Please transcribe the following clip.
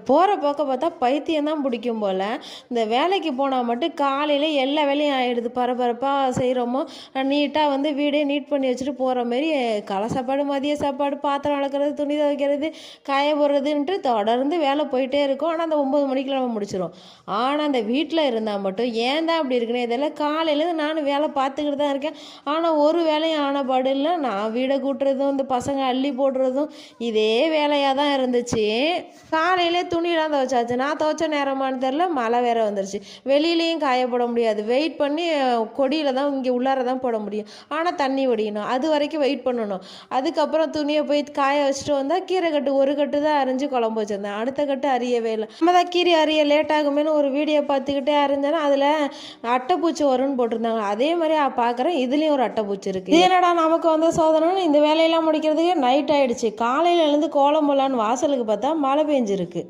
போகிற பக்கம் பார்த்தா பைத்தியம் தான் பிடிக்கும் போல். இந்த வேலைக்கு போனால் மட்டும் காலையில் எல்லா வேலையும் ஆகிடுது. பரபரப்பாக செய்கிறோமோ நீட்டாக வந்து வீடே நீட் பண்ணி வச்சுட்டு போகிற மாரி காலை சாப்பாடு, மதிய சாப்பாடு, பாத்திரம் வளர்க்குறது, துணி துவைக்கிறது, காய போடுறதுன்ட்டு தொடர்ந்து வேலை போயிட்டே இருக்கும். ஆனால் அந்த 9 மணிக்கெல்லாம் நம்ம முடிச்சிடும். ஆனால் அந்த வீட்டில் இருந்தால் மட்டும் ஏன் தான் அப்படி இருக்குன்னு இதெல்லாம் காலையிலேருந்து நானும் வேலை பார்த்துக்கிட்டு தான் இருக்கேன். ஆனால் ஒரு வேலையும் ஆன பாடு இல்லை. நான் வீடை கூட்டுறதும் இந்த பசங்க அள்ளி போடுறதும் இதே வேலையாக தான் இருந்துச்சு. காலையிலே துணியெல்லாம் துவைச்சாச்சு. நான் துவைச்ச நேரமானு தெரில, மழை வேற வந்துருச்சு. வெளியிலையும் காய போட முடியாது. வெயிட் பண்ணி கொடியில் தான் இங்கே உள்ளார தான் போட முடியும். ஆனால் தண்ணி வடியணும். அது வரைக்கும் வெயிட் பண்ணணும். அதுக்கப்புறம் துணியை போய் காய வச்சுட்டு வந்தால் கீரை கட்டு ஒரு கட்டு தான் அரிஞ்சு குழம்பு வச்சுருந்தேன். அடுத்த கட்டு அறியவே இல்லை. நம்ம தான் கீரை அறிய லேட் ஆகுமேனு ஒரு வீடியோ பார்த்துக்கிட்டே அரிஞ்சேன்னா அதில் அட்டைப்பூச்சி வரும்னு போட்டிருந்தாங்க. அதே மாதிரி பார்க்குறேன், இதுலேயும் ஒரு அட்டைப்பூச்சி இருக்குது. இது என்னடா நமக்கு வந்து சோதனைன்னு இந்த வேலையெல்லாம் முடிக்கிறதுக்கு நைட் ஆகிடுச்சு. காலையில் எழுந்து கோலம் போடலான்னு வாசலுக்கு பார்த்தா மழை பெஞ்சிருக்கு.